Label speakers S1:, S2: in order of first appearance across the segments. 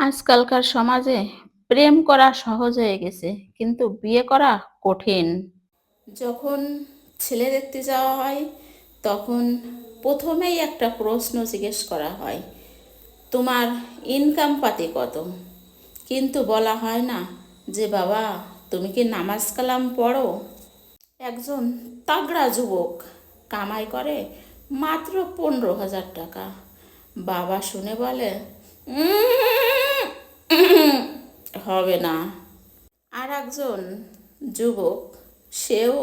S1: আজকালকার সমাজে প্রেম করা সহজ হয়ে গেছে, কিন্তু বিয়ে করা কঠিন। যখন ছেলে দেখতে যাওয়া হয়, তখন প্রথমেই একটা প্রশ্ন জিজ্ঞেস করা হয়, তোমার ইনকাম পাতি কত? কিন্তু বলা হয় না যে বাবা, তুমি কি নামাজ কালাম পড়ো? একজন তাগড়া যুবক কামাই করে মাত্র 15,000 টাকা। বাবা শুনে বলে, হবে না। আর একজন যুবক, সেও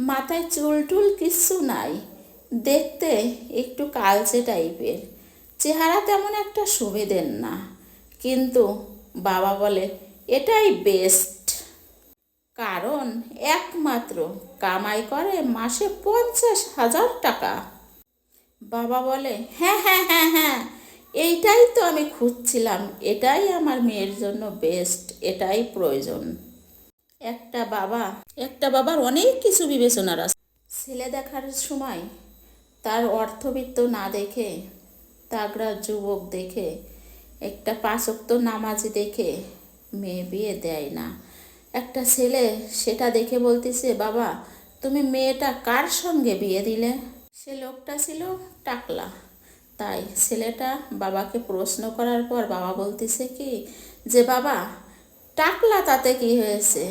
S1: মাথায় চুল টুল কিচ্ছু নাই, দেখতে একটু কালচে টাইপের, চেহারা তেমন একটা সুবিধের না, কিন্তু বাবা বলে এটাই বেস্ট। কারণ একমাত্র কামাই করে মাসে 50,000 টাকা। বাবা বলে, হ্যাঁ হ্যাঁ হ্যাঁ হ্যাঁ, এইটাই তো আমি খুঁজছিলাম, এটাই আমার মেয়ের জন্য বেস্ট, এটাই প্রয়োজন। একটা বাবার অনেক কিছু বিবেচনার আছে। ছেলে দেখার সময় তার অর্থবিত্ত না দেখে, তাগড়া যুবক দেখে, একটা 5 ওয়াক্ত নামাজি দেখে মেয়ে বিয়ে দেয় না। একটা ছেলে সেটা দেখে বলতেছে, বাবা তুমি মেয়েটা কার সঙ্গে বিয়ে দিলে? সে লোকটা ছিল টাকলা। তাই ছেলেটা বাবাকে প্রশ্ন করার পর বাবা বলতেছে কি, যে বাবা, টাকলা তাতে কি হয়েছে?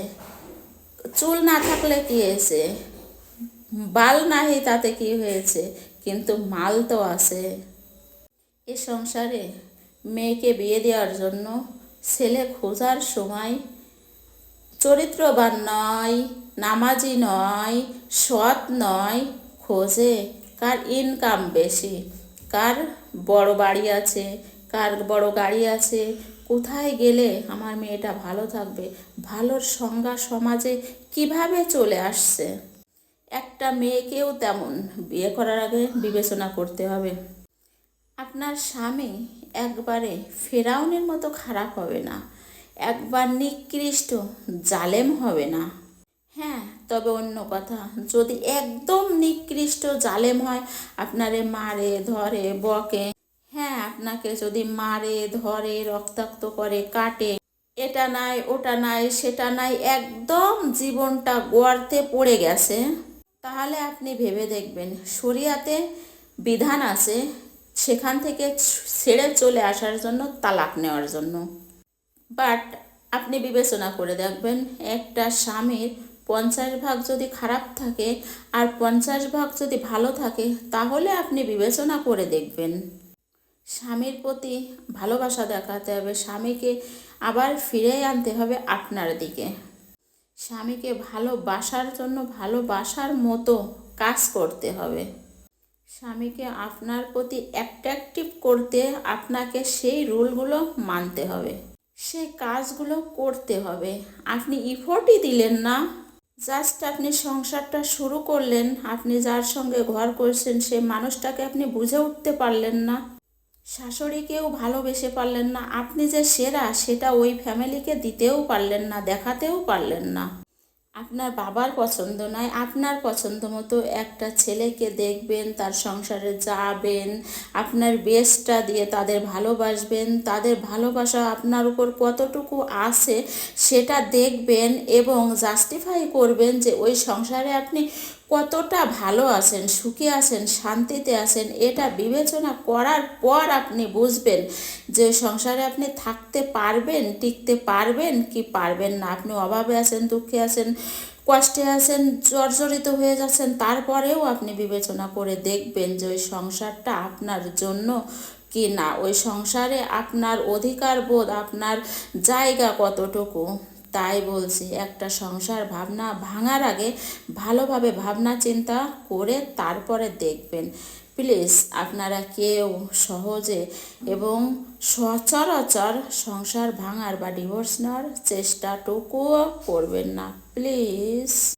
S1: চুল না থাকলে কি হয়েছে? বাল নাহি তাতে কি হয়েছে? কিন্তু মাল তো আছে। এ সংসারে মেয়েকে বিয়ে দেওয়ার জন্য ছেলে খোঁজার সময় চরিত্রবান নয়, নামাজি নয়, সৎ নয়, খোঁজে কার ইনকাম বেশি, কার বড় বাড়ি আছে, কার বড় গাড়ি আছে, কোথায় গেলে আমার মেয়েটা ভালো থাকবে, ভালোর সংজ্ঞা সমাজে কিভাবে চলে আসছে। একটা মেয়েকেও তেমন বিয়ে করার আগে বিবেচনা করতে হবে। আপনার স্বামী একবারে ফেরাউনের মতো খারাপ হবে না, একবার নিকৃষ্ট জালেম হবে না। হ্যাঁ, তবে অন্য কথা, যদি একদম নিকৃষ্ট জালেম হয়, আপনারে মারে ধরে বকে, হ্যাঁ আপনাকে যদি মারে ধরে রক্তাক্ত করে কাটে, এটা নাই ওটা নাই সেটা নাই, একদম জীবনটা গর্তে পড়ে গেছে, তাহলে আপনি ভেবে দেখবেন শরিয়াতে বিধান আছে সেখান থেকে ছেড়ে চলে আসার জন্য, তালাক নেওয়ার জন্য। বাট আপনি বিবেচনা করে দেখবেন, একটা স্বামীর 50 ভাগ যদি খারাপ থাকে আর 50 ভাগ যদি ভালো থাকে, তাহলে আপনি বিবেচনা করে দেখবেন। স্বামীর প্রতি ভালোবাসা দেখাতে হবে, স্বামীকে আবার ফিরে আনতে হবে আপনার দিকে। স্বামীকে ভালোবাসার জন্য ভালোবাসার মতো কাজ করতে হবে। স্বামীকে আপনার প্রতি অ্যাট্রাকটিভ করতে আপনাকে সেই রুলগুলো মানতে হবে, সেই কাজগুলো করতে হবে। আপনি ইফোর্টই দিলেন না, জাস্ট আপনি সংসারটা শুরু করলেন, আপনি যার সঙ্গে ঘর করছেন সে মানুষটাকে আপনি বুঝে উঠতে পারলেন না, শাশুড়িকেও ভালোবেসে পারলেন না, আপনি যে সেরা সেটা ওই ফ্যামিলিকে দিতেও পারলেন না, দেখাতেও পারলেন না। আপনার বাবার পছন্দ নয়, আপনার পছন্দ মতো একটা ছেলেকে দেখবেন, তার সংসারে যাবেন, আপনার বেস্টটা দিয়ে তাদের ভালোবাসবেন, তাদের ভালোবাসা আপনার উপর কতটুকু আছে সেটা দেখবেন এবং জাস্টিফাই করবেন যে ওই সংসারে আপনি কতটা ভালো আছেন, সুখে আছেন, শান্তিতে আছেন। এটা বিবেচনা করার পর আপনি বুঝবেন যে সংসারে আপনি থাকতে পারবেন, টিকতে পারবেন কি পারবেন না। আপনি অভাবে আছেন, দুঃখে আছেন, কষ্টে আছেন, জর্জরিত হয়ে যাচ্ছেন, তারপরেও আপনি বিবেচনা করে দেখবেন যে ওই সংসারটা আপনার জন্য কি না, ওই সংসারে আপনার অধিকার বোধ, আপনার জায়গা কতটুকু। তাই বলছি, একটা সংসার ভাবনা ভাঙার আগে ভালোভাবে ভাবনা চিন্তা করে তারপরে দেখবেন। প্লিজ আপনারা কেউ সহজে এবং সচরাচর সংসার ভাঙার বা ডিভোর্স নেওয়ার চেষ্টাটুকুও করবেন না, প্লিজ।